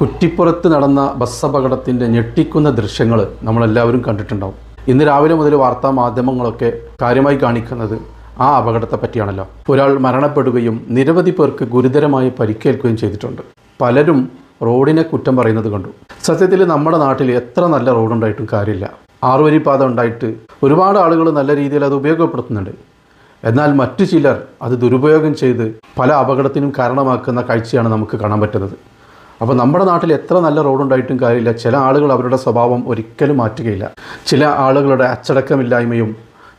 കുറ്റിപ്പുറത്ത് നടന്ന ബസ് അപകടത്തിൻ്റെ ഞെട്ടിക്കുന്ന ദൃശ്യങ്ങൾ നമ്മളെല്ലാവരും കണ്ടിട്ടുണ്ടാവും. ഇന്ന് രാവിലെ മുതൽ വാർത്താ മാധ്യമങ്ങളൊക്കെ കാര്യമായി കാണിക്കുന്നത് ആ അപകടത്തെ പറ്റിയാണല്ലോ. ഒരാൾ മരണപ്പെടുകയും നിരവധി പേർക്ക് ഗുരുതരമായി പരിക്കേൽക്കുകയും ചെയ്തിട്ടുണ്ട്. പലരും റോഡിനെ കുറ്റം പറയുന്നത് കണ്ടു. സത്യത്തിൽ നമ്മുടെ നാട്ടിൽ എത്ര നല്ല റോഡുണ്ടായിട്ടും കാര്യമില്ല. 6 വരിപ്പാത ഉണ്ടായിട്ട് ഒരുപാട് ആളുകൾ നല്ല രീതിയിൽ അത് ഉപയോഗപ്പെടുത്തുന്നുണ്ട്. എന്നാൽ മറ്റു ചിലർ അത് ദുരുപയോഗം ചെയ്ത് പല അപകടത്തിനും കാരണമാക്കുന്ന കാഴ്ചയാണ് നമുക്ക് കാണാൻ പറ്റുന്നത്. അപ്പോൾ നമ്മുടെ നാട്ടിൽ എത്ര നല്ല റോഡുണ്ടായിട്ടും കാര്യമില്ല. ചില ആളുകൾ അവരുടെ സ്വഭാവം ഒരിക്കലും മാറ്റുകയില്ല. ചില ആളുകളുടെ അച്ചടക്കമില്ലായ്മയും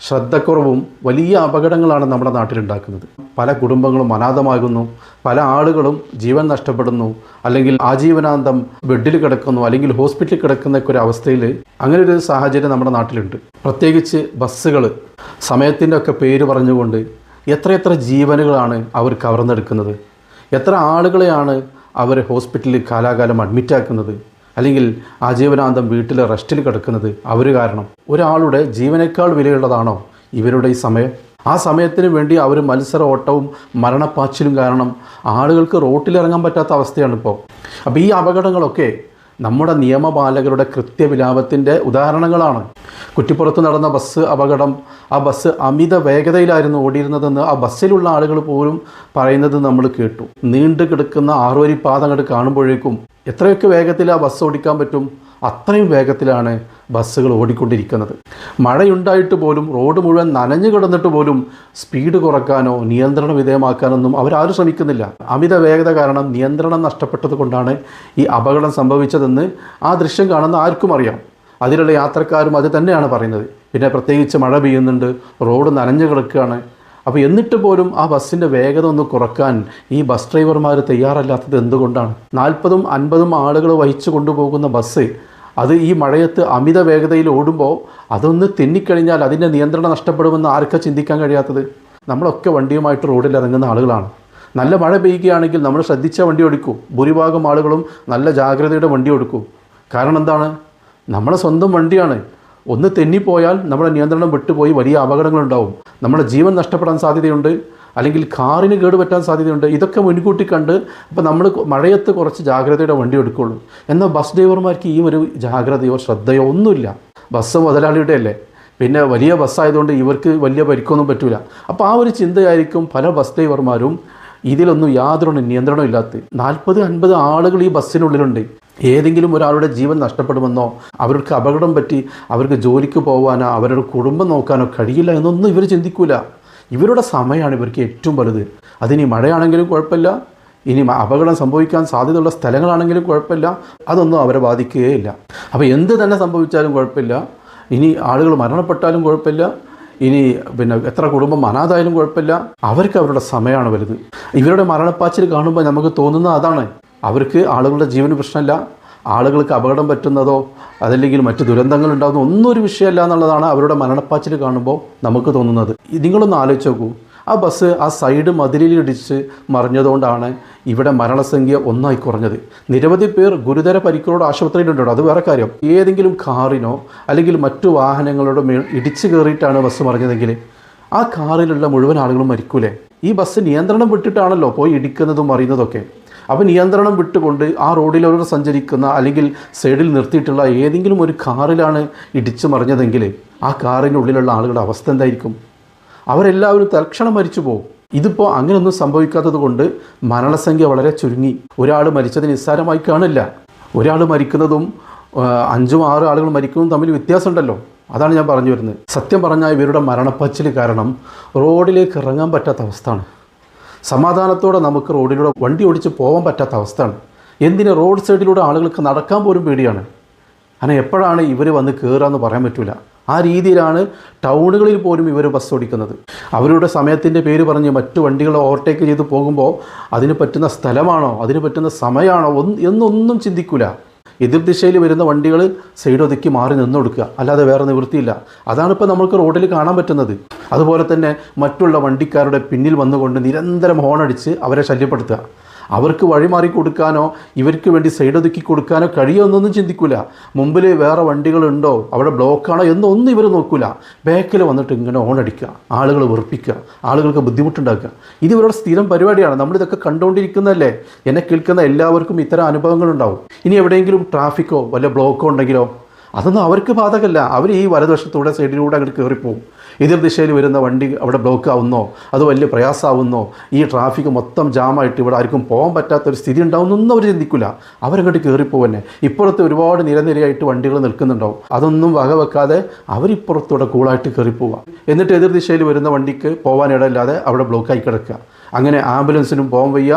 ശ്രദ്ധക്കുറവും വലിയ അപകടങ്ങളാണ് നമ്മുടെ നാട്ടിലുണ്ടാക്കുന്നത്. പല കുടുംബങ്ങളും അനാഥമാകുന്നു, പല ആളുകളും ജീവൻ നഷ്ടപ്പെടുന്നു, അല്ലെങ്കിൽ ആജീവനാന്തം ബെഡിൽ കിടക്കുന്നു, അല്ലെങ്കിൽ ഹോസ്പിറ്റലിൽ കിടക്കുന്നൊക്കെ ഒരു അവസ്ഥയിൽ അങ്ങനെ ഒരു സാഹചര്യം നമ്മുടെ നാട്ടിലുണ്ട്. പ്രത്യേകിച്ച് ബസ്സുകൾ സമയത്തിൻ്റെ ഒക്കെ പേര് പറഞ്ഞുകൊണ്ട് എത്രയെത്ര ജീവനുകളാണ് അവർ കവർന്നെടുക്കുന്നത്. എത്ര ആളുകളെയാണ് അവർ ഹോസ്പിറ്റലിൽ കാലാകാലം അഡ്മിറ്റാക്കുന്നത്, അല്ലെങ്കിൽ ആജീവനാന്തം വീട്ടിൽ റെസ്റ്റിൽ കിടക്കുന്നത് അവർ കാരണം. ഒരാളുടെ ജീവനേക്കാൾ വിലയുള്ളതാണോ ഇവരുടെ ഈ സമയം? ആ സമയത്തിന് വേണ്ടി അവർ മത്സര ഓട്ടവും മരണപ്പാച്ചിലും കാരണം ആളുകൾക്ക് റോട്ടിലിറങ്ങാൻ പറ്റാത്ത അവസ്ഥയാണിപ്പോൾ. അപ്പോൾ ഈ അപകടങ്ങളൊക്കെ നമ്മുടെ നിയമപാലകരുടെ കൃത്യവിലാപത്തിൻ്റെ ഉദാഹരണങ്ങളാണ്. കുറ്റിപ്പുറത്ത് നടന്ന ബസ് അപകടം, ആ ബസ് അമിത വേഗതയിലായിരുന്നു ഓടിയിരുന്നതെന്ന് ആ ബസ്സിലുള്ള ആളുകൾ പോലും പറയുന്നത് നമ്മൾ കേട്ടു. നീണ്ടു കിടക്കുന്ന 6 വരിപ്പാത അങ്ങോട്ട് കാണുമ്പോഴേക്കും എത്രയൊക്കെ വേഗത്തിൽ ആ ബസ് ഓടിക്കാൻ പറ്റും അത്രയും വേഗത്തിലാണ് ബസ്സുകൾ ഓടിക്കൊണ്ടിരിക്കുന്നത്. മഴയുണ്ടായിട്ട് പോലും റോഡ് മുഴുവൻ നനഞ്ഞു കിടന്നിട്ട് പോലും സ്പീഡ് കുറയ്ക്കാനോ നിയന്ത്രണ വിധേയമാക്കാനൊന്നും അവരാരും ശ്രമിക്കുന്നില്ല. അമിത വേഗത കാരണം നിയന്ത്രണം നഷ്ടപ്പെട്ടത് കൊണ്ടാണ് ഈ അപകടം സംഭവിച്ചതെന്ന് ആ ദൃശ്യം കാണുന്ന ആർക്കും അറിയാം. അതിലുള്ള യാത്രക്കാരും അത് തന്നെയാണ് പറയുന്നത്. പിന്നെ പ്രത്യേകിച്ച് മഴ പെയ്യുന്നുണ്ട്, റോഡ് നനഞ്ഞു കിടക്കുകയാണ്. അപ്പോൾ എന്നിട്ട് പോലും ആ ബസ്സിൻ്റെ വേഗത ഒന്ന് കുറക്കാൻ ഈ ബസ് ഡ്രൈവർമാർ തയ്യാറല്ലാത്തത് എന്തുകൊണ്ടാണ്? 40ഉം 50ഉം ആളുകൾ വഹിച്ചു കൊണ്ടുപോകുന്ന ബസ് അത് ഈ മഴയത്ത് അമിത വേഗതയിൽ ഓടുമ്പോൾ അതൊന്ന് തെന്നിക്കഴിഞ്ഞാൽ അതിൻ്റെ നിയന്ത്രണം നഷ്ടപ്പെടുമെന്ന് ആർക്കാ ചിന്തിക്കാൻ കഴിയാത്തത്? നമ്മളൊക്കെ വണ്ടിയുമായിട്ട് റോഡിൽ ഇറങ്ങുന്ന ആളുകളാണ്. നല്ല മഴ പെയ്യുകയാണെങ്കിൽ നമ്മൾ ശ്രദ്ധിച്ച വണ്ടി ഓടിക്കൂ. ഭൂരിഭാഗം ആളുകളും നല്ല ജാഗ്രതയുടെ വണ്ടി ഓടിക്കൂ. കാരണം എന്താണ്? നമ്മുടെ സ്വന്തം വണ്ടിയാണ്. ഒന്ന് തെന്നിപ്പോയാൽ നമ്മുടെ നിയന്ത്രണം വിട്ടുപോയി വലിയ അപകടങ്ങളുണ്ടാവും. നമ്മുടെ ജീവൻ നഷ്ടപ്പെടാൻ സാധ്യതയുണ്ട്, അല്ലെങ്കിൽ കാറിന് കേടുപറ്റാൻ സാധ്യതയുണ്ട്. ഇതൊക്കെ മുൻകൂട്ടി കണ്ട് അപ്പോൾ നമ്മൾ മഴയത്ത് കുറച്ച് ജാഗ്രതയുടെ വണ്ടി എടുക്കുകയുള്ളൂ. എന്നാൽ ബസ് ഡ്രൈവർമാർക്ക് ഈ ഒരു ജാഗ്രതയോ ശ്രദ്ധയോ ഒന്നുമില്ല. ബസ് മുതലാളിയുടെ അല്ലേ, പിന്നെ വലിയ ബസ്സായതുകൊണ്ട് ഇവർക്ക് വലിയ പരിക്കൊന്നും പറ്റില്ല. അപ്പോൾ ആ ഒരു ചിന്തയായിരിക്കും പല ബസ് ഡ്രൈവർമാരും ഇതിലൊന്നും യാതൊരു നിയന്ത്രണവും ഇല്ലാത്ത. 40-50 ആളുകൾ ഈ ബസ്സിനുള്ളിലുണ്ട്. ഏതെങ്കിലും ഒരാളുടെ ജീവൻ നഷ്ടപ്പെടുമെന്നോ അവർക്ക് അപകടം പറ്റി അവർക്ക് ജോലിക്ക് പോകാനോ അവരുടെ കുടുംബം നോക്കാനോ കഴിയില്ല എന്നൊന്നും ഇവർ ചിന്തിക്കില്ല. ഇവരുടെ സമയമാണ് ഇവർക്ക് ഏറ്റവും വലുത്. അതിനി മഴയാണെങ്കിലും കുഴപ്പമില്ല, ഇനി അപകടം സംഭവിക്കാൻ സാധ്യതയുള്ള സ്ഥലങ്ങളാണെങ്കിലും കുഴപ്പമില്ല, അതൊന്നും അവരെ ബാധിക്കുകയില്ല. അപ്പോൾ എന്ത് തന്നെ സംഭവിച്ചാലും കുഴപ്പമില്ല, ഇനി ആളുകൾ മരണപ്പെട്ടാലും കുഴപ്പമില്ല, ഇനി പിന്നെ എത്ര കുടുംബം അനാഥായാലും കുഴപ്പമില്ല, അവർക്ക് അവരുടെ സമയമാണ് വലുത്. ഇവരുടെ മരണപ്പാച്ചിൽ കാണുമ്പോൾ നമുക്ക് തോന്നുന്ന അതാണ്. അവർക്ക് ആളുകളുടെ ജീവന് പ്രശ്നമില്ല, ആളുകൾക്ക് അപകടം പറ്റുന്നതോ അതല്ലെങ്കിൽ മറ്റ് ദുരന്തങ്ങൾ ഉണ്ടാകുന്ന ഒന്നും ഒരു വിഷയമല്ല എന്നുള്ളതാണ് അവരുടെ മരണപ്പാച്ചിൽ കാണുമ്പോൾ നമുക്ക് തോന്നുന്നത്. നിങ്ങളൊന്ന് ആലോചിച്ച് നോക്കൂ. ആ ബസ് ആ സൈഡ് മതിലിലിടിച്ച് മറിഞ്ഞതുകൊണ്ടാണ് ഇവിടെ മരണസംഖ്യ 1 കുറഞ്ഞത്. നിരവധി പേർ ഗുരുതര പരിക്കുകളോട് ആശുപത്രിയിലുണ്ടോ, അത് വേറെ കാര്യം. ഏതെങ്കിലും കാറിനോ അല്ലെങ്കിൽ മറ്റു വാഹനങ്ങളുടെ മേൽ ഇടിച്ചു കയറിയിട്ടാണ് ബസ് മറിഞ്ഞതെങ്കിൽ ആ കാറിലുള്ള മുഴുവൻ ആളുകളും മരിക്കൂലേ? ഈ ബസ് നിയന്ത്രണം വിട്ടിട്ടാണല്ലോ പോയി ഇടിക്കുന്നതും മറിയുന്നതൊക്കെ. അപ്പോൾ നിയന്ത്രണം വിട്ടുകൊണ്ട് ആ റോഡിലൂടെ സഞ്ചരിക്കുന്ന അല്ലെങ്കിൽ സൈഡിൽ നിർത്തിയിട്ടുള്ള ഏതെങ്കിലും ഒരു കാറിലാണ് ഇടിച്ചു മറിഞ്ഞതെങ്കിൽ ആ കാറിനുള്ളിലുള്ള ആളുകളുടെ അവസ്ഥ എന്തായിരിക്കും? അവരെല്ലാവരും തൽക്ഷണം മരിച്ചു പോകും. ഇതിപ്പോൾ അങ്ങനെയൊന്നും സംഭവിക്കാത്തത് കൊണ്ട് മരണസംഖ്യ വളരെ ചുരുങ്ങി. ഒരാൾ മരിച്ചത് നിസ്സാരമായി കാണില്ല. ഒരാൾ മരിക്കുന്നതും 5-6 ആളുകൾ മരിക്കുന്നതും തമ്മിൽ വ്യത്യാസമുണ്ടല്ലോ. അതാണ് ഞാൻ പറഞ്ഞു വരുന്നത്. സത്യം പറഞ്ഞാൽ ഇവരുടെ മരണപ്പച്ചിൽ കാരണം റോഡിലേക്ക് ഇറങ്ങാൻ പറ്റാത്ത അവസ്ഥയാണ്. സമാധാനത്തോടെ നമുക്ക് റോഡിലൂടെ വണ്ടി ഓടിച്ച് പോകാൻ പറ്റാത്ത അവസ്ഥയാണ്. എന്തിന് റോഡ് സൈഡിലൂടെ ആളുകൾക്ക് നടക്കാൻ പോലും പേടിയാണ്. അങ്ങനെ എപ്പോഴാണ് ഇവർ വന്ന് കയറുകയെന്ന് പറയാൻ പറ്റില്ല. ആ രീതിയിലാണ് ടൗണുകളിൽ പോലും ഇവർ ബസ് ഓടിക്കുന്നത്. അവരുടെ സമയത്തിൻ്റെ പേര് പറഞ്ഞ് മറ്റു വണ്ടികൾ ഓവർടേക്ക് ചെയ്ത് പോകുമ്പോൾ അതിന് പറ്റുന്ന സ്ഥലമാണോ അതിന് പറ്റുന്ന സമയമാണോ എന്നൊന്നും ചിന്തിക്കില്ല. എതിർദിശയിൽ വരുന്ന വണ്ടികൾ സൈഡ് ഒതുക്കി മാറി നിന്ന് കൊടുക്കുക, അല്ലാതെ വേറെ നിവൃത്തിയില്ല. അതാണിപ്പോൾ നമുക്ക് റോഡിൽ കാണാൻ പറ്റുന്നത്. അതുപോലെ തന്നെ മറ്റുള്ള വണ്ടിക്കാരുടെ പിന്നിൽ വന്നുകൊണ്ട് നിരന്തരം ഹോണടിച്ച് അവരെ ശല്യപ്പെടുത്തുക. അവർക്ക് വഴിമാറി കൊടുക്കാനോ ഇവർക്ക് വേണ്ടി സൈഡ് ഒതുക്കി കൊടുക്കാനോ കഴിയുമെന്നൊന്നും ചിന്തിക്കില്ല. മുമ്പിൽ വേറെ വണ്ടികളുണ്ടോ, അവിടെ ബ്ലോക്കാണോ എന്നൊന്നും ഇവർ നോക്കില്ല. ബാക്കിൽ വന്നിട്ട് ഇങ്ങനെ ഓണടിക്കുക, ആളുകൾ വെറുപ്പിക്കുക, ആളുകൾക്ക് ബുദ്ധിമുട്ടുണ്ടാക്കുക. ഇത് ഇവരുടെ സ്ഥിരം പരിപാടിയാണ്. നമ്മളിതൊക്കെ കണ്ടുകൊണ്ടിരിക്കുന്നതല്ലേ. എന്നെ കേൾക്കുന്ന എല്ലാവർക്കും ഇത്തരം അനുഭവങ്ങളുണ്ടാവും. ഇനി എവിടെയെങ്കിലും ട്രാഫിക്കോ വല്ല ബ്ലോക്കോ ഉണ്ടെങ്കിലോ അതൊന്നും അവർക്ക് ബാധകമല്ല. അവർ ഈ വലതുവശത്തൂടെ സൈഡിലൂടെ അങ്ങോട്ട് കയറിപ്പോവും. എതിർ ദിശയിൽ വരുന്ന വണ്ടി അവിടെ ബ്ലോക്ക് ആവുന്നോ, അത് വലിയ പ്രയാസമാവുന്നോ, ഈ ട്രാഫിക് മൊത്തം ജാമായിട്ട് ഇവിടെ ആർക്കും പോകാൻ പറ്റാത്തൊരു സ്ഥിതി ഉണ്ടാവുന്നൊന്നും അവർ ചിന്തിക്കില്ല. അവരങ്ങോട്ട് കയറിപ്പോവന്നെ. ഇപ്പുറത്ത് ഒരുപാട് നിരനിരയായിട്ട് വണ്ടികൾ നിൽക്കുന്നുണ്ടാവും. അതൊന്നും വകവെക്കാതെ അവരിപ്പുറത്തൂടെ കൂളായിട്ട് കയറിപ്പോവുക. എന്നിട്ട് എതിർ ദിശയിൽ വരുന്ന വണ്ടിക്ക് പോകാനിടയില്ലാതെ അവിടെ ബ്ലോക്കായി കിടക്കുക. അങ്ങനെ ആംബുലൻസിനും പോകാൻ വയ്യ,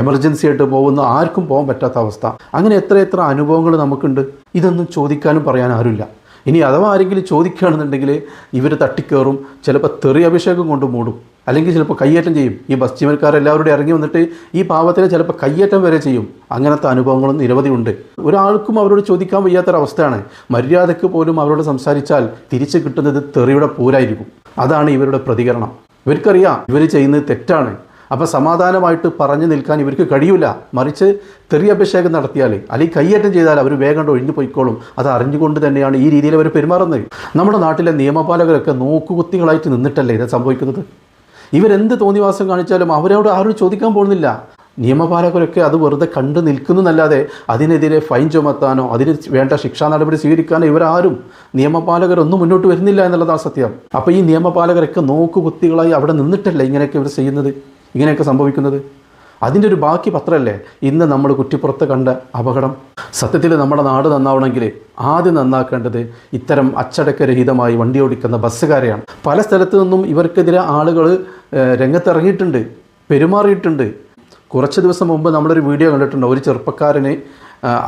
എമർജൻസി ആയിട്ട് പോകുന്ന ആർക്കും പോകാൻ പറ്റാത്ത അവസ്ഥ. അങ്ങനെ എത്ര അനുഭവങ്ങൾ നമുക്കുണ്ട്. ഇതൊന്നും ചോദിക്കാനും പറയാൻ ആരുമില്ല. ഇനി അഥവാ ആരെങ്കിലും ചോദിക്കുകയാണെന്നുണ്ടെങ്കിൽ ഇവർ തട്ടിക്കയറും, ചിലപ്പോൾ തെറി അഭിഷേകം കൊണ്ട് മൂടും, അല്ലെങ്കിൽ ചിലപ്പോൾ കയ്യേറ്റം ചെയ്യും. ഈ ബസ് ജീവനക്കാരെല്ലാവരും ഇറങ്ങി വന്നിട്ട് ഈ പാവത്തിനെ ചിലപ്പോൾ കയ്യേറ്റം വരെ ചെയ്യും. അങ്ങനത്തെ അനുഭവങ്ങളും നിരവധി ഉണ്ട്. ഒരാൾക്കും അവരോട് ചോദിക്കാൻ വയ്യാത്തൊരവസ്ഥയാണ്. മര്യാദയ്ക്ക് പോലും അവരോട് സംസാരിച്ചാൽ തിരിച്ച് കിട്ടുന്നത് തെറിയുടെ പൂരായിരിക്കും. അതാണ് ഇവരുടെ പ്രതികരണം. ഇവർക്കറിയാം ഇവർ ചെയ്യുന്നത് തെറ്റാണ്. അപ്പോൾ സമാധാനമായിട്ട് പറഞ്ഞു നിൽക്കാൻ ഇവർക്ക് കഴിയില്ല. മറിച്ച് തെറി അഭിഷേകം നടത്തിയാൽ അല്ലെങ്കിൽ കയ്യേറ്റം ചെയ്താൽ അവർ വേഗം ഒഴിഞ്ഞു പോയിക്കോളും. അത് അറിഞ്ഞുകൊണ്ട് തന്നെയാണ് ഈ രീതിയിൽ അവർ പെരുമാറുന്നത്. നമ്മുടെ നാട്ടിലെ നിയമപാലകരൊക്കെ നോക്കുകുത്തികളായിട്ട് നിന്നിട്ടല്ലേ ഇത് സംഭവിക്കുന്നത്. ഇവരെന്ത് തോന്നിവാസം കാണിച്ചാലും അവരോട് ആരും ചോദിക്കാൻ പോകുന്നില്ല. നിയമപാലകരൊക്കെ അത് വെറുതെ കണ്ടു നിൽക്കുന്നതല്ലാതെ അതിനെതിരെ ഫൈൻ ചുമത്താനോ അതിന് വേണ്ട ശിക്ഷാ നടപടി സ്വീകരിക്കാനോ ഇവരാരും നിയമപാലകരൊന്നും മുന്നോട്ട് വരുന്നില്ല എന്നുള്ളതാണ് സത്യം. അപ്പോൾ ഈ നിയമപാലകരൊക്കെ നോക്കുകുത്തികളായി അവിടെ നിന്നിട്ടല്ലേ ഇങ്ങനെയൊക്കെ ഇവർ ചെയ്യുന്നത്, ഇങ്ങനെയൊക്കെ സംഭവിക്കുന്നത്. അതിൻ്റെ ഒരു ബാക്കി പത്രമല്ലേ ഇന്ന് നമ്മൾ കുറ്റിപ്പുറത്ത് കണ്ട അപകടം. സത്യത്തിൽ നമ്മുടെ നാട് നന്നാവണമെങ്കിൽ ആദ്യം നന്നാക്കേണ്ടത് ഇത്തരം അച്ചടക്കരഹിതമായി വണ്ടി ഓടിക്കുന്ന ബസ്സുകാരെയാണ്. പല സ്ഥലത്തു നിന്നും ഇവർക്കെതിരെ ആളുകൾ രംഗത്തിറങ്ങിയിട്ടുണ്ട്, പെരുമാറിയിട്ടുണ്ട്. കുറച്ച് ദിവസം മുമ്പ് നമ്മളൊരു വീഡിയോ കണ്ടിട്ടുണ്ട്. ഒരു ചെറുപ്പക്കാരന്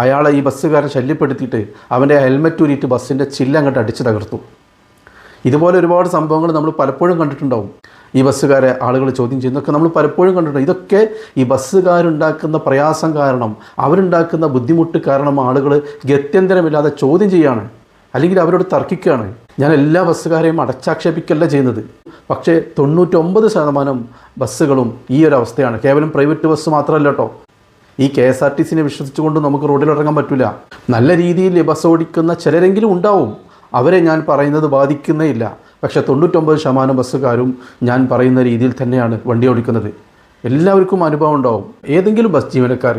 അയാളെ ഈ ബസ്സുകാരൻ ശല്യപ്പെടുത്തിയിട്ട് അവൻ്റെ ഹെൽമെറ്റ് ഊരിയിട്ട് ബസ്സിൻ്റെ ചില്ലങ്ങോട്ട് അടിച്ച് തകർത്തു. ഇതുപോലെ ഒരുപാട് സംഭവങ്ങൾ നമ്മൾ പലപ്പോഴും കണ്ടിട്ടുണ്ടാവും. ഈ ബസ്സുകാരെ ആളുകൾ ചോദ്യം ചെയ്യുന്നതൊക്കെ നമ്മൾ പലപ്പോഴും കണ്ടിട്ടുണ്ട്. ഇതൊക്കെ ഈ ബസ്സുകാരുണ്ടാക്കുന്ന പ്രയാസം കാരണം, അവരുണ്ടാക്കുന്ന ബുദ്ധിമുട്ട് കാരണം ആളുകൾ ഗത്യന്തരമില്ലാതെ ചോദ്യം ചെയ്യുകയാണ്, അല്ലെങ്കിൽ അവരോട് തർക്കിക്കുകയാണ്. ഞാൻ എല്ലാ ബസ്സുകാരെയും അടച്ചാക്ഷേപിക്കല്ല ചെയ്യുന്നത്. പക്ഷേ 99% ബസ്സുകളും ഈ ഒരു അവസ്ഥയാണ്. കേവലം പ്രൈവറ്റ് ബസ് മാത്രമല്ല കേട്ടോ. ഈ KSRTCനെ വിശ്വസിച്ചുകൊണ്ട് നമുക്ക് റോഡിലിറങ്ങാൻ പറ്റില്ല. നല്ല രീതിയിൽ ബസ് ഓടിക്കുന്ന ചിലരെങ്കിലും ഉണ്ടാവും. അവരെ ഞാൻ പറയുന്നത് ബാധിക്കുന്നേ ഇല്ല. പക്ഷേ 99% ബസ്സുകാരും ഞാൻ പറയുന്ന രീതിയിൽ തന്നെയാണ് വണ്ടി ഓടിക്കുന്നത്. എല്ലാവർക്കും അനുഭവം ഉണ്ടാവും. ഏതെങ്കിലും ബസ് ജീവനക്കാർ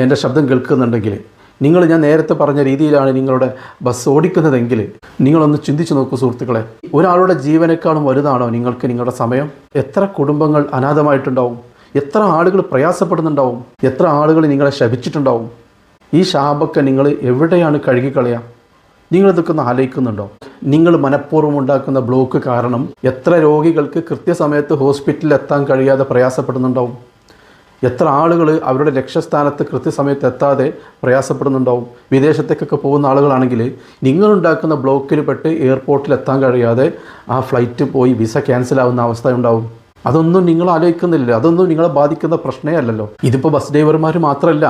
എൻ്റെ ശബ്ദം കേൾക്കുന്നുണ്ടെങ്കിൽ ഞാൻ നേരത്തെ പറഞ്ഞ രീതിയിലാണ് നിങ്ങളുടെ ബസ് ഓടിക്കുന്നതെങ്കിൽ നിങ്ങളൊന്ന് ചിന്തിച്ച് നോക്കൂ സുഹൃത്തുക്കളെ. ഒരാളുടെ ജീവനേക്കാളും വലുതാണോ നിങ്ങളുടെ സമയം? എത്ര കുടുംബങ്ങൾ അനാഥമായിട്ടുണ്ടാവും, എത്ര ആളുകൾ പ്രയാസപ്പെടുന്നുണ്ടാവും, എത്ര ആളുകൾ നിങ്ങളെ ശപിച്ചിട്ടുണ്ടാവും. ഈ ശാപമൊക്കെ നിങ്ങൾ എവിടെയാണ് കഴുകിക്കളയുക? നിങ്ങളിതൊക്കെ ഒന്ന് ആലോചിക്കുന്നുണ്ടോ? നിങ്ങൾ മനഃപൂർവ്വം ഉണ്ടാക്കുന്ന ബ്ലോക്ക് കാരണം എത്ര രോഗികൾക്ക് കൃത്യസമയത്ത് ഹോസ്പിറ്റലിൽ എത്താൻ കഴിയാതെ പ്രയാസപ്പെടുന്നുണ്ടാവും. എത്ര ആളുകൾ അവരുടെ ലക്ഷ്യസ്ഥാനത്ത് കൃത്യസമയത്ത് എത്താതെ പ്രയാസപ്പെടുന്നുണ്ടാവും. വിദേശത്തേക്കൊക്കെ പോകുന്ന ആളുകളാണെങ്കിൽ നിങ്ങളുണ്ടാക്കുന്ന ബ്ലോക്കിൽ പെട്ട് എയർപോർട്ടിൽ എത്താൻ കഴിയാതെ ആ ഫ്ലൈറ്റ് പോയി വിസ ക്യാൻസലാവുന്ന അവസ്ഥ ഉണ്ടാവും. അതൊന്നും നിങ്ങൾ ആലോചിക്കുന്നില്ല. അതൊന്നും നിങ്ങളെ ബാധിക്കുന്ന പ്രശ്നമേ അല്ലല്ലോ. ഇതിപ്പോൾ ബസ് ഡ്രൈവർമാർ മാത്രമല്ല,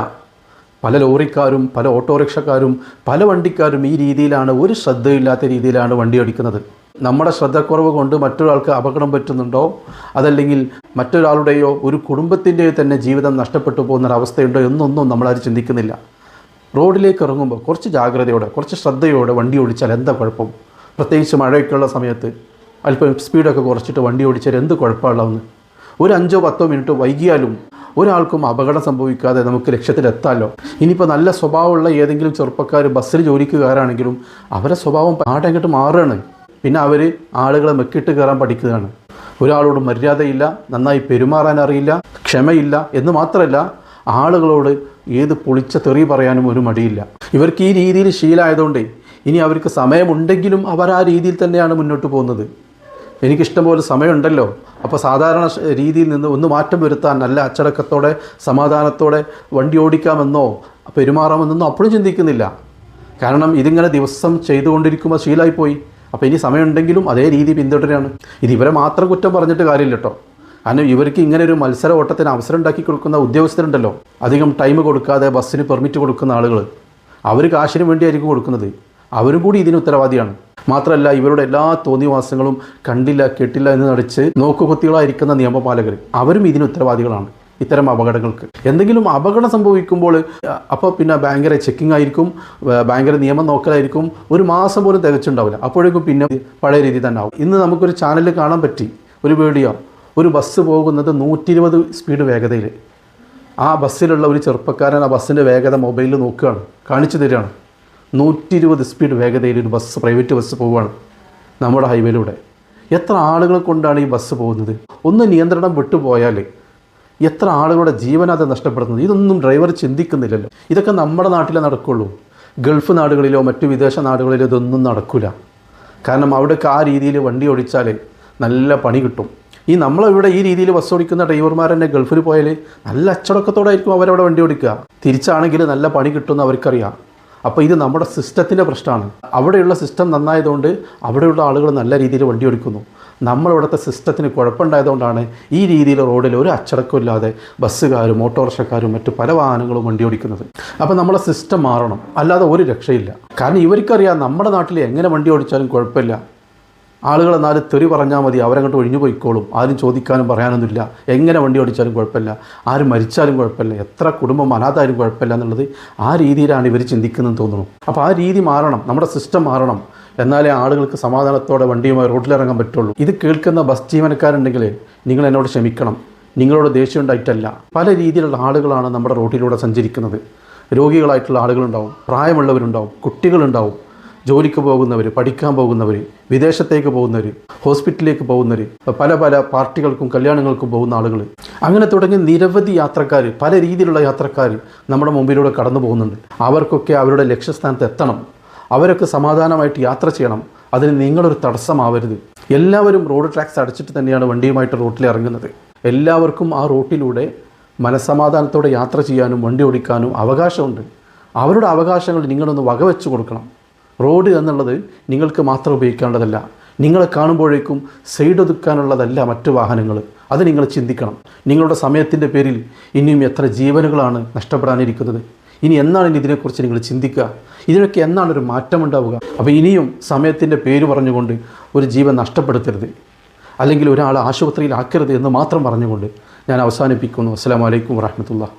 പല ലോറിക്കാരും പല ഓട്ടോറിക്ഷക്കാരും പല വണ്ടിക്കാരും ഈ രീതിയിലാണ്, ഒരു ശ്രദ്ധയില്ലാത്ത രീതിയിലാണ് വണ്ടി ഓടിക്കുന്നത്. നമ്മുടെ ശ്രദ്ധക്കുറവ് കൊണ്ട് മറ്റൊരാൾക്ക് അപകടം പറ്റുന്നുണ്ടോ, അതല്ലെങ്കിൽ മറ്റൊരാളുടെയോ ഒരു കുടുംബത്തിൻ്റെയോ തന്നെ ജീവിതം നഷ്ടപ്പെട്ടു പോകുന്നൊരവസ്ഥയുണ്ടോ എന്നൊന്നും നമ്മളാരും ചിന്തിക്കുന്നില്ല. റോഡിലേക്ക് ഇറങ്ങുമ്പോൾ കുറച്ച് ജാഗ്രതയോടെ കുറച്ച് ശ്രദ്ധയോടെ വണ്ടി ഓടിച്ചാൽ എന്താ കുഴപ്പം? പ്രത്യേകിച്ച് മഴയൊക്കെയുള്ള സമയത്ത് അല്പം സ്പീഡൊക്കെ കുറച്ചിട്ട് വണ്ടി ഓടിച്ചാൽ എന്ത് കുഴപ്പമുള്ളതെന്ന്. ഒരു 5-10 മിനിറ്റ് വൈകിയാലും ഒരാൾക്കും അപകടം സംഭവിക്കാതെ നമുക്ക് ലക്ഷ്യത്തിലെത്താമല്ലോ. ഇനിയിപ്പോൾ നല്ല സ്വഭാവമുള്ള ഏതെങ്കിലും ചെറുപ്പക്കാർ ബസ്സിൽ ജോലിക്ക് കയറാണെങ്കിലും അവരുടെ സ്വഭാവം അങ്ങോട്ട് മാറുകയാണ്. പിന്നെ അവർ ആളുകളെ മെക്കിട്ട് കയറാൻ പഠിക്കുകയാണ്. ഒരാളോട് മര്യാദയില്ല, നന്നായി പെരുമാറാൻ അറിയില്ല, ക്ഷമയില്ല എന്ന് മാത്രമല്ല ആളുകളോട് ഏത് പൊളിച്ച തെറി പറയാനും ഒരു മടിയില്ല. ഇവർക്ക് ഈ രീതിയിൽ ശീലമായതുകൊണ്ട് ഇനി അവർക്ക് സമയമുണ്ടെങ്കിലും അവർ ആ രീതിയിൽ തന്നെയാണ് മുന്നോട്ട് പോകുന്നത്. എനിക്കിഷ്ടംപോലെ സമയമുണ്ടല്ലോ, അപ്പോൾ സാധാരണ രീതിയിൽ നിന്ന് ഒന്ന് മാറ്റം വരുത്താൻ നല്ല അച്ചടക്കത്തോടെ സമാധാനത്തോടെ വണ്ടി ഓടിക്കാമെന്നോ പെരുമാറാമെന്നോ അപ്പോഴും ചിന്തിക്കുന്നില്ല. കാരണം ഇതിങ്ങനെ ദിവസം ചെയ്തുകൊണ്ടിരിക്കുമ്പോൾ ശീലമായിപ്പോയി. അപ്പോൾ ഇനി സമയമുണ്ടെങ്കിലും അതേ രീതി പിന്തുടരുകയാണ്. ഇത് ഇവരെ മാത്രം കുറ്റം പറഞ്ഞിട്ട് കാര്യമില്ല കേട്ടോ. കാരണം ഇവർക്ക് ഇങ്ങനെ ഒരു മത്സര ഓട്ടത്തിന് അവസരം ഉണ്ടാക്കി കൊടുക്കുന്ന ഉദ്യോഗസ്ഥരുണ്ടല്ലോ, അധികം ടൈം കൊടുക്കാതെ ബസ്സിന് പെർമിറ്റ് കൊടുക്കുന്ന ആളുകൾ, അവർ കാശിന് വേണ്ടിയായിരിക്കും കൊടുക്കുന്നത്. അവരും കൂടി ഇതിന് ഉത്തരവാദിയാണ്. മാത്രമല്ല ഇവരുടെ എല്ലാ തോന്നിവാസങ്ങളും കണ്ടില്ല കേട്ടില്ല എന്ന് നടിച്ച് നോക്കുകുത്തികളായിരിക്കുന്ന നിയമപാലകർ, അവരും ഇതിന് ഉത്തരവാദികളാണ്. ഇത്തരം അപകടങ്ങൾക്ക്. എന്തെങ്കിലും അപകടം സംഭവിക്കുമ്പോൾ അപ്പോൾ പിന്നെ ഭയങ്കര ചെക്കിംഗ് ആയിരിക്കും, ഭയങ്കര നിയമം നോക്കലായിരിക്കും. ഒരു മാസം പോലും തികച്ചുണ്ടാവില്ല. അപ്പോഴേക്കും പിന്നെ പഴയ രീതി തന്നെ ആവും. ഇന്ന് നമുക്കൊരു ചാനലിൽ കാണാൻ പറ്റി ഒരു വീഡിയോ, ഒരു ബസ് പോകുന്നത് 120 സ്പീഡ് വേഗതയിൽ. ആ ബസ്സിലുള്ള ഒരു ചെറുപ്പക്കാരൻ ആ ബസ്സിൻ്റെ വേഗത മൊബൈലിൽ നോക്കുകയാണ്, കാണിച്ചു തരികയാണ്. 120 സ്പീഡ് വേഗതയിൽ ഒരു ബസ്, പ്രൈവറ്റ് ബസ് പോവുകയാണ് നമ്മുടെ ഹൈവേയിലൂടെ. എത്ര ആളുകളെ കൊണ്ടാണ് ഈ ബസ് പോകുന്നത്? ഒന്ന് നിയന്ത്രണം വിട്ടുപോയാൽ എത്ര ആളുകളുടെ ജീവൻ അത് നഷ്ടപ്പെടുന്നത്? ഇതൊന്നും ഡ്രൈവർ ചിന്തിക്കുന്നില്ലല്ലോ. ഇതൊക്കെ നമ്മുടെ നാട്ടിലേ നടക്കുള്ളൂ. ഗൾഫ് നാടുകളിലോ മറ്റു വിദേശ നാടുകളിലോ ഇതൊന്നും നടക്കില്ല. കാരണം അവിടെയൊക്കെ ആ രീതിയിൽ വണ്ടി ഓടിച്ചാൽ നല്ല പണി കിട്ടും. നമ്മളിവിടെ ഈ രീതിയിൽ ബസ് ഓടിക്കുന്ന ഡ്രൈവർമാർ തന്നെ ഗൾഫിൽ പോയാൽ നല്ല അച്ചടക്കത്തോടായിരിക്കും അവരവിടെ വണ്ടി ഓടിക്കുക. തിരിച്ചാണെങ്കിൽ നല്ല പണി കിട്ടുമെന്ന് അവർക്കറിയാം. അപ്പോൾ ഇത് നമ്മുടെ സിസ്റ്റത്തിൻ്റെ പ്രശ്നമാണ്. അവിടെയുള്ള സിസ്റ്റം നന്നായതുകൊണ്ട് അവിടെയുള്ള ആളുകൾ നല്ല രീതിയിൽ വണ്ടി ഓടിക്കുന്നു. നമ്മളിവിടുത്തെ സിസ്റ്റത്തിന് കുഴപ്പമുണ്ടായതുകൊണ്ടാണ് ഈ രീതിയിൽ റോഡിൽ ഒരു അച്ചടക്കമില്ലാതെ ബസ്സുകാരും ഓട്ടോറിക്ഷക്കാരും മറ്റു പല വാഹനങ്ങളും വണ്ടി ഓടിക്കുന്നത്. അപ്പോൾ നമ്മളെ സിസ്റ്റം മാറണം, അല്ലാതെ ഒരു രക്ഷയില്ല. കാരണം ഇവർക്കറിയാം നമ്മുടെ നാട്ടിൽ എങ്ങനെ വണ്ടി ഓടിച്ചാലും കുഴപ്പമില്ല. ആളുകൾ എന്നാലും തെറി പറഞ്ഞാൽ മതി, അവരങ്ങോട്ട് ഒഴിഞ്ഞു പോയിക്കോളും. ആരും ചോദിക്കാനും പറയാനൊന്നുമില്ല. എങ്ങനെ വണ്ടി ഓടിച്ചാലും കുഴപ്പമില്ല, ആരും മരിച്ചാലും കുഴപ്പമില്ല, എത്ര കുടുംബം അനാഥായാലും കുഴപ്പമില്ല എന്നുള്ളത് ആ രീതിയിലാണ് ഇവർ ചിന്തിക്കുന്നതെന്ന് തോന്നുന്നു. അപ്പോൾ ആ രീതി മാറണം, നമ്മുടെ സിസ്റ്റം മാറണം. എന്നാലേ ആളുകൾക്ക് സമാധാനത്തോടെ വണ്ടിയുമായി റോഡിലിറങ്ങാൻ പറ്റുള്ളൂ. ഇത് കേൾക്കുന്ന ബസ് ജീവനക്കാരുണ്ടെങ്കിൽ നിങ്ങൾ എന്നോട് ക്ഷമിക്കണം. നിങ്ങളോട് ദേഷ്യം ഉണ്ടായിട്ടല്ല. പല രീതിയിലുള്ള ആളുകളാണ് നമ്മുടെ റോഡിലൂടെ സഞ്ചരിക്കുന്നത്. രോഗികളായിട്ടുള്ള ആളുകളുണ്ടാവും, പ്രായമുള്ളവരുണ്ടാവും, കുട്ടികളുണ്ടാവും, ജോലിക്ക് പോകുന്നവർ, പഠിക്കാൻ പോകുന്നവർ, വിദേശത്തേക്ക് പോകുന്നവർ, ഹോസ്പിറ്റലിലേക്ക് പോകുന്നവർ, പല പല പാർട്ടികൾക്കും കല്യാണങ്ങൾക്കും പോകുന്ന ആളുകൾ, അങ്ങനെ തുടങ്ങി നിരവധി യാത്രക്കാർ, പല രീതിയിലുള്ള യാത്രക്കാർ നമ്മുടെ മുമ്പിലൂടെ കടന്നു പോകുന്നുണ്ട്. അവർക്കൊക്കെ അവരുടെ ലക്ഷ്യസ്ഥാനത്ത് എത്തണം. അവരൊക്കെ സമാധാനമായിട്ട് യാത്ര ചെയ്യണം. അതിന് നിങ്ങളൊരു തടസ്സമാവരുത്. എല്ലാവരും റോഡ് ടാക്സ് അടച്ചിട്ട് തന്നെയാണ് വണ്ടിയുമായിട്ട് റോട്ടിൽ ഇറങ്ങുന്നത്. എല്ലാവർക്കും ആ റോട്ടിലൂടെ മനസ്സമാധാനത്തോടെ യാത്ര ചെയ്യാനും വണ്ടി ഓടിക്കാനും അവകാശമുണ്ട്. അവരുടെ അവകാശങ്ങൾ നിങ്ങളൊന്ന് വകവെച്ച് കൊടുക്കണം. റോഡ് എന്നുള്ളത് നിങ്ങൾക്ക് മാത്രം ഉപയോഗിക്കേണ്ടതല്ല. നിങ്ങളെ കാണുമ്പോഴേക്കും സൈഡ് ഒതുക്കാനുള്ളതല്ല മറ്റു വാഹനങ്ങൾ. അത് നിങ്ങൾ ചിന്തിക്കണം. നിങ്ങളുടെ സമയത്തിൻ്റെ പേരിൽ ഇനിയും എത്ര ജീവനുകളാണ് നഷ്ടപ്പെടാനിരിക്കുന്നത്? ഇനി എന്നാണ് ഇതിനെക്കുറിച്ച് നിങ്ങൾ ചിന്തിക്കുക? ഇതിനൊക്കെ എന്നാണ് ഒരു മാറ്റമുണ്ടാവുക? അപ്പോൾ ഇനിയും സമയത്തിൻ്റെ പേര് പറഞ്ഞുകൊണ്ട് ഒരു ജീവൻ നഷ്ടപ്പെടുത്തരുത്, അല്ലെങ്കിൽ ഒരാൾ ആശുപത്രിയിലാക്കരുത് എന്ന് മാത്രം പറഞ്ഞുകൊണ്ട് ഞാൻ അവസാനിപ്പിക്കുന്നു. അസ്സലാമു അലൈക്കും വറഹ്മത്തുള്ളാഹി.